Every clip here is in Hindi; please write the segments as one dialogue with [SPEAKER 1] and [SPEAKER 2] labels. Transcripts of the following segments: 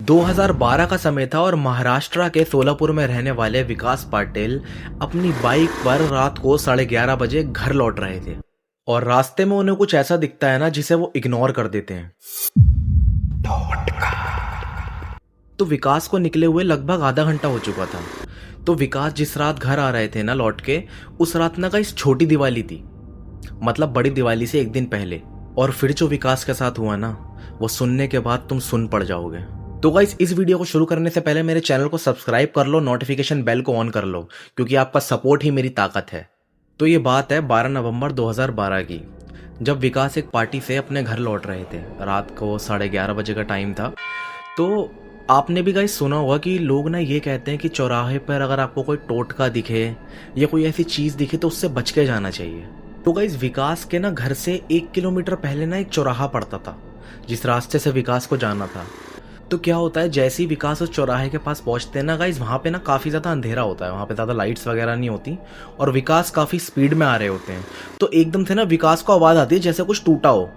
[SPEAKER 1] 2012 का समय था और महाराष्ट्र के सोलापुर में रहने वाले विकास पाटिल अपनी बाइक पर रात को 11:30 बजे घर लौट रहे थे और रास्ते में उन्हें कुछ ऐसा दिखता है ना जिसे वो इग्नोर कर देते हैं। तो विकास को निकले हुए लगभग आधा घंटा हो चुका था। तो विकास जिस रात घर आ रहे थे ना लौट के, उस रात ना गाइस छोटी दिवाली थी, मतलब बड़ी दिवाली से एक दिन पहले। और फिर जो विकास के साथ हुआ ना, वो सुनने के बाद तुम सुन पड़ जाओगे। तो गाइस इस वीडियो को शुरू करने से पहले मेरे चैनल को सब्सक्राइब कर लो, नोटिफिकेशन बेल को ऑन कर लो, क्योंकि आपका सपोर्ट ही मेरी ताकत है। तो ये बात है 12 नवंबर 2012 की, जब विकास एक पार्टी से अपने घर लौट रहे थे। रात को 11:30 बजे का टाइम था। तो आपने भी गाइस सुना होगा कि लोग ना ये कहते हैं कि चौराहे पर अगर आपको कोई टोटका दिखे या कोई ऐसी चीज़ दिखे तो उससे बच के जाना चाहिए। तो गाइस विकास के ना घर से 1 किलोमीटर पहले ना एक चौराहा पड़ता था, जिस रास्ते से विकास को जाना था। तो क्या होता है, जैसे ही विकास उस चौराहे के पास पहुंचते हैं ना गाइस, वहाँ पे ना काफ़ी ज़्यादा अंधेरा होता है, वहाँ पे ज़्यादा लाइट्स वगैरह नहीं होती और विकास काफ़ी स्पीड में आ रहे होते हैं। तो एकदम से ना विकास को आवाज़ आती है जैसे कुछ टूटा हो।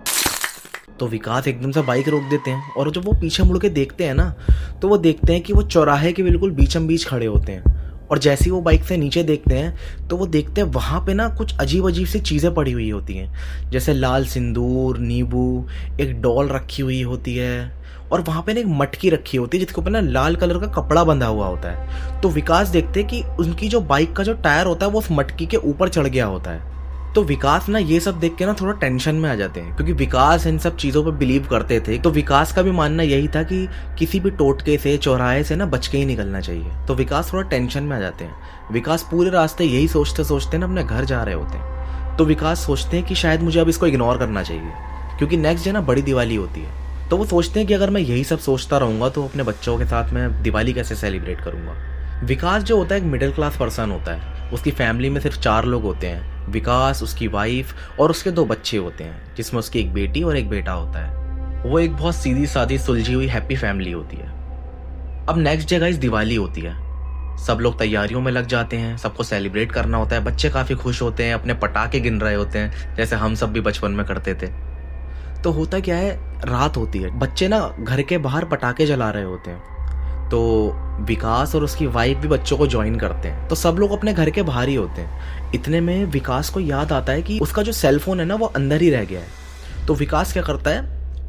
[SPEAKER 1] तो विकास एकदम से बाइक रोक देते हैं और जब वो पीछे मुड़ के देखते हैं ना, तो वो देखते हैं कि वो चौराहे के बिल्कुल बीचम बीच खड़े होते हैं। और जैसे ही वो बाइक से नीचे देखते हैं तो वो देखते हैं वहाँ पे ना कुछ अजीब अजीब सी चीज़ें पड़ी हुई होती हैं, जैसे लाल सिंदूर, नींबू, एक डॉल रखी हुई होती है और वहाँ पे ना एक मटकी रखी होती है जिसके ऊपर ना लाल कलर का कपड़ा बंधा हुआ होता है। तो विकास देखते हैं कि उनकी जो बाइक का जो टायर होता है वो उस मटकी के ऊपर चढ़ गया होता है। तो विकास ना ये सब देख के ना थोड़ा टेंशन में आ जाते हैं, क्योंकि विकास इन सब चीज़ों पर बिलीव करते थे। तो विकास का भी मानना यही था कि किसी भी टोटके से, चौराहे से ना बच के ही निकलना चाहिए। तो विकास थोड़ा टेंशन में आ जाते हैं। विकास पूरे रास्ते यही सोचते सोचते ना अपने घर जा रहे होते हैं। तो विकास सोचते हैं कि शायद मुझे अब इसको इग्नोर करना चाहिए, क्योंकि नेक्स्ट डे ना बड़ी दिवाली होती है। तो वो सोचते हैं कि अगर मैं यही सब सोचता रहूँगा तो अपने बच्चों के साथ मैं दिवाली कैसे सेलिब्रेट करूँगा। विकास जो होता है एक मिडिल क्लास पर्सन होता है। उसकी फैमिली में सिर्फ 4 लोग होते हैं, विकास, उसकी वाइफ और उसके 2 बच्चे होते हैं, जिसमें उसकी एक बेटी और एक बेटा होता है। वो एक बहुत सीधी सादी सुलझी हुई हैप्पी फैमिली होती है। अब नेक्स्ट डे गाइस दिवाली होती है। सब लोग तैयारियों में लग जाते हैं, सबको सेलिब्रेट करना होता है। बच्चे काफ़ी खुश होते हैं, अपने पटाखे गिन रहे होते हैं जैसे हम सब भी बचपन में करते थे। तो होता क्या है, रात होती है, बच्चे ना घर के बाहर पटाखे जला रहे होते हैं। तो विकास और उसकी वाइफ भी बच्चों को ज्वाइन करते हैं। तो सब लोग अपने घर के बाहर ही होते हैं। इतने में विकास को याद आता है कि उसका जो सेलफोन है ना वो अंदर ही रह गया है। तो विकास क्या करता है,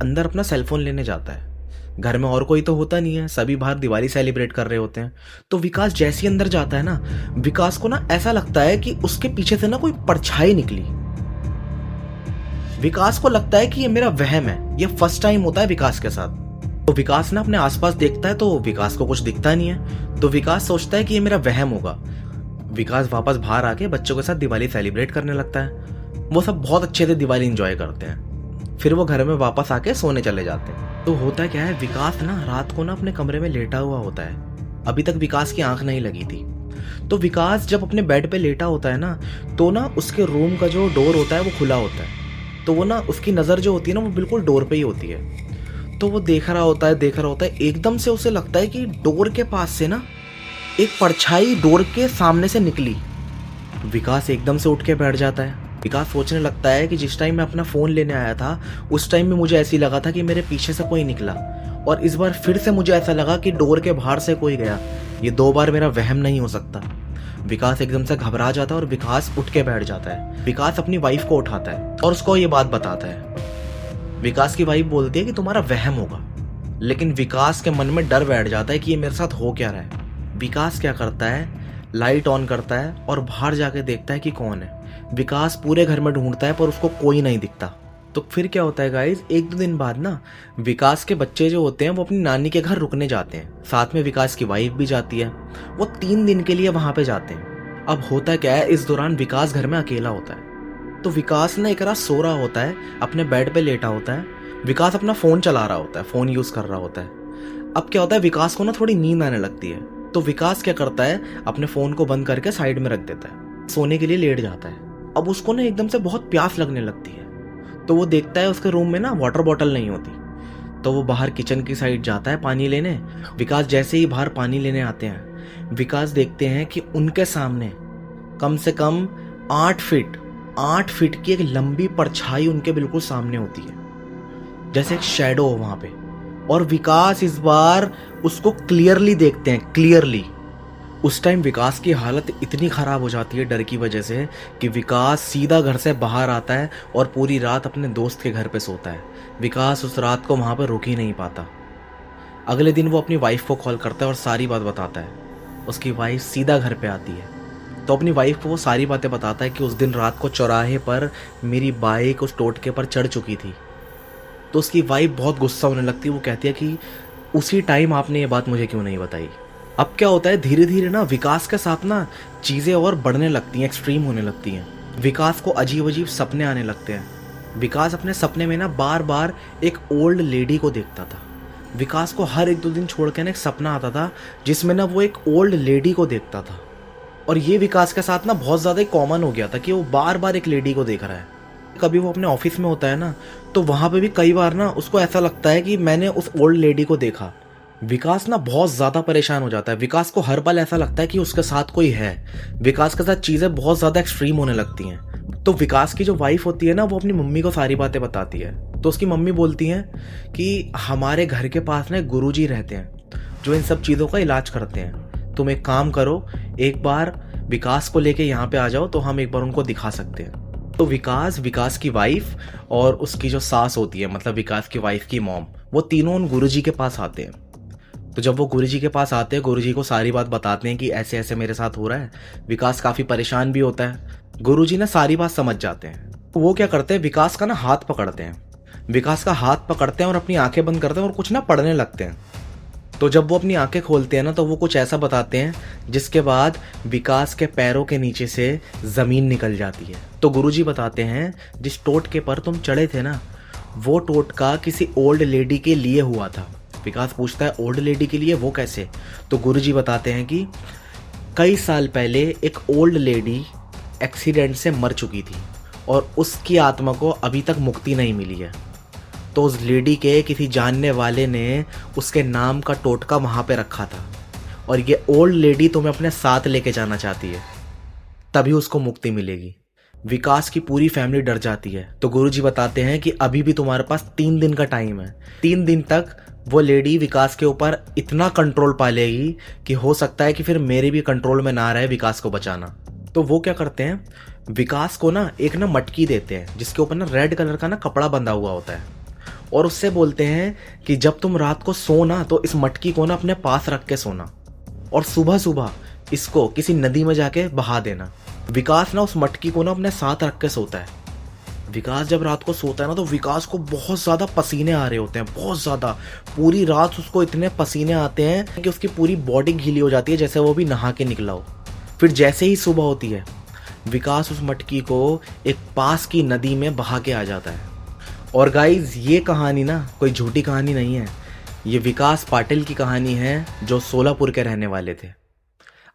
[SPEAKER 1] अंदर अपना सेलफोन लेने जाता है। घर में और कोई तो होता नहीं है, सभी बाहर दिवाली सेलिब्रेट कर रहे होते हैं। तो विकास जैसे ही अंदर जाता है ना, विकास को ना ऐसा लगता है कि उसके पीछे से ना कोई परछाई निकली। विकास को लगता है कि ये मेरा वहम है, ये फर्स्ट टाइम होता है विकास के साथ। तो विकास ना अपने आसपास देखता है तो विकास को कुछ दिखता नहीं है। तो विकास सोचता है कि ये मेरा वहम होगा। विकास वापस बाहर आके बच्चों के साथ दिवाली सेलिब्रेट करने लगता है। वो सब बहुत अच्छे से दिवाली एंजॉय करते हैं। फिर वो घर में वापस आके सोने चले जाते हैं। तो होता क्या है, विकास ना रात को ना अपने कमरे में लेटा हुआ होता है। अभी तक विकास की आंख नहीं लगी थी। तो विकास जब अपने बेड पे लेटा होता है ना, तो ना उसके रूम का जो डोर होता है वो खुला होता है। तो वो ना उसकी नज़र जो होती है ना वो बिल्कुल डोर पे ही होती है। तो वो देख रहा होता है, एकदम से उसे लगता है कि डोर के पास से ना एक परछाई डोर के सामने से निकली। विकास एकदम से उठ के बैठ जाता है। विकास सोचने लगता है कि जिस टाइम मैं अपना फ़ोन लेने आया था उस टाइम में मुझे ऐसी लगा था कि मेरे पीछे से कोई निकला, और इस बार फिर से मुझे ऐसा लगा कि डोर के बाहर से कोई गया। ये 2 बार मेरा वहम नहीं हो सकता। विकास एकदम से घबरा जाता है और विकास उठ के बैठ जाता है। विकास अपनी वाइफ को उठाता है और उसको ये बात बताता है। विकास की वाइफ बोलती है कि तुम्हारा वहम होगा, लेकिन विकास के मन में डर बैठ जाता है कि ये मेरे साथ हो क्या रहा है। विकास क्या करता है, लाइट ऑन करता है और बाहर जाके देखता है कि कौन है। विकास पूरे घर में ढूंढता है पर उसको कोई नहीं दिखता। तो फिर क्या होता है गाइज, 1-2 दिन बाद ना विकास के बच्चे जो होते हैं वो अपनी नानी के घर रुकने जाते हैं। साथ में विकास की वाइफ भी जाती है। वो 3 दिन के लिए वहां पे जाते हैं। अब होता क्या है, इस दौरान विकास घर में अकेला होता है। तो विकास ना एक रात सो रहा होता है, अपने बेड पे लेटा होता है। विकास अपना फ़ोन चला रहा होता है, फ़ोन यूज़ कर रहा होता है। अब क्या होता है, विकास को ना थोड़ी नींद आने लगती है। तो विकास क्या करता है, अपने फ़ोन को बंद करके साइड में रख देता है, सोने के लिए लेट जाता है। अब उसको ना एकदम से बहुत प्यास लगने लगती है। तो वो देखता है उसके रूम में ना वाटर बॉटल नहीं होती। तो वो बाहर किचन की साइड जाता है पानी लेने। विकास जैसे ही बाहर पानी लेने आते हैं, विकास देखते हैं कि उनके सामने कम से कम 8 फीट की एक लंबी परछाई उनके बिल्कुल सामने होती है, जैसे एक शैडो हो वहाँ पे। और विकास इस बार उसको क्लियरली देखते हैं, क्लियरली। उस टाइम विकास की हालत इतनी ख़राब हो जाती है डर की वजह से कि विकास सीधा घर से बाहर आता है और पूरी रात अपने दोस्त के घर पे सोता है। विकास उस रात को वहाँ पर रुक ही नहीं पाता। अगले दिन वो अपनी वाइफ को कॉल करता है और सारी बात बताता है। उसकी वाइफ सीधा घर पे आती है तो अपनी वाइफ को वो सारी बातें बताता है कि उस दिन रात को चौराहे पर मेरी बाइक उस टोटके पर चढ़ चुकी थी। तो उसकी वाइफ बहुत गुस्सा होने लगती है। वो कहती है कि उसी टाइम आपने ये बात मुझे क्यों नहीं बताई। अब क्या होता है, धीरे धीरे ना विकास के साथ ना चीज़ें और बढ़ने लगती हैं, एक्सट्रीम होने लगती हैं। विकास को अजीब अजीब सपने आने लगते हैं। विकास अपने सपने में ना बार बार एक ओल्ड लेडी को देखता था। विकास को हर एक दो दिन छोड़ के ना एक सपना आता था जिसमें ना वो एक ओल्ड लेडी को देखता था। और ये विकास के साथ ना बहुत ज़्यादा कॉमन हो गया था कि वो बार बार एक लेडी को देख रहा है। कभी वो अपने ऑफिस में होता है ना, तो वहाँ पे भी कई बार ना उसको ऐसा लगता है कि मैंने उस ओल्ड लेडी को देखा। विकास ना बहुत ज़्यादा परेशान हो जाता है। विकास को हर पल ऐसा लगता है कि उसके साथ कोई है। विकास के साथ चीज़ें बहुत ज़्यादा एक्सट्रीम होने लगती हैं। तो विकास की जो वाइफ होती है ना, वो अपनी मम्मी को सारी बातें बताती है। तो उसकी मम्मी बोलती हैं कि हमारे घर के पास ना गुरुजी रहते हैं जो इन सब चीज़ों का इलाज करते हैं। तुम एक काम करो, एक बार विकास को लेके यहाँ पे आ जाओ तो हम एक बार उनको दिखा सकते हैं। तो विकास की वाइफ और उसकी जो सास होती है, मतलब विकास की वाइफ की मॉम, वो तीनों उन गुरुजी के पास आते हैं। तो जब वो गुरुजी के पास आते हैं, गुरुजी को सारी बात बताते हैं कि ऐसे ऐसे मेरे साथ हो रहा है। विकास काफ़ी परेशान भी होता है। गुरुजी ना सारी बात समझ जाते हैं। तो वो क्या करते हैं, विकास का ना हाथ पकड़ते हैं। विकास का हाथ पकड़ते हैं और अपनी आंखें बंद करते हैं और कुछ ना पढ़ने लगते हैं। तो जब वो अपनी आंखें खोलते हैं ना, तो वो कुछ ऐसा बताते हैं जिसके बाद विकास के पैरों के नीचे से ज़मीन निकल जाती है। तो गुरुजी बताते हैं जिस टोटके पर तुम चढ़े थे ना, वो टोटका किसी ओल्ड लेडी के लिए हुआ था। विकास पूछता है ओल्ड लेडी के लिए, वो कैसे? तो गुरुजी बताते हैं कि कई साल पहले एक ओल्ड लेडी एक्सीडेंट से मर चुकी थी और उसकी आत्मा को अभी तक मुक्ति नहीं मिली है। तो उस लेडी के किसी जानने वाले ने उसके नाम का टोटका वहाँ पे रखा था और ये ओल्ड लेडी तुम्हें अपने साथ लेके जाना चाहती है, तभी उसको मुक्ति मिलेगी। विकास की पूरी फैमिली डर जाती है। तो गुरुजी बताते हैं कि अभी भी तुम्हारे पास 3 दिन का टाइम है। 3 दिन तक वो लेडी विकास के ऊपर इतना कंट्रोल पा लेगी कि हो सकता है कि फिर मेरे भी कंट्रोल में ना रहे विकास को बचाना। तो वो क्या करते हैं, विकास को ना एक ना मटकी देते हैं जिसके ऊपर ना रेड कलर का ना कपड़ा बंधा हुआ होता है और उससे बोलते हैं कि जब तुम रात को सोना तो इस मटकी को ना अपने पास रख के सोना और सुबह सुबह इसको किसी नदी में जाके बहा देना। विकास ना उस मटकी को ना अपने साथ रख के सोता है। विकास जब रात को सोता है ना, तो विकास को बहुत ज़्यादा पसीने आ रहे होते हैं, बहुत ज़्यादा। पूरी रात उसको इतने पसीने आते हैं कि उसकी पूरी बॉडी गीली हो जाती है जैसे वो भी नहा के निकला हो। फिर जैसे ही सुबह होती है, विकास उस मटकी को एक पास की नदी में बहा के आ जाता है। और गाइज, ये कहानी ना कोई झूठी कहानी नहीं है, ये विकास पाटिल की कहानी है जो सोलापुर के रहने वाले थे।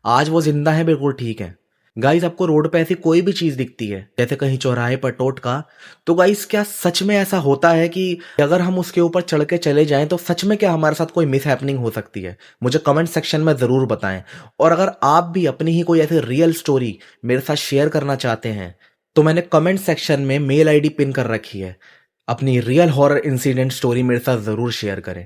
[SPEAKER 1] आज वो जिंदा है, बिल्कुल ठीक है। गाइज, आपको रोड पे ऐसी कोई भी चीज दिखती है, जैसे कहीं चौराहे पर टोटका, तो गाइज क्या सच में ऐसा होता है कि अगर हम उसके ऊपर चढ़ के चले जाएं तो सच में क्या हमारे साथ कोई मिस हैपनिंग हो सकती है? मुझे कमेंट सेक्शन में जरूर बताएं। और अगर आप भी अपनी ही कोई ऐसी रियल स्टोरी मेरे साथ शेयर करना चाहते हैं तो मैंने कमेंट सेक्शन में मेल आईडी पिन कर रखी है। अपनी रियल हॉरर इंसिडेंट स्टोरी मेरे साथ जरूर शेयर करें।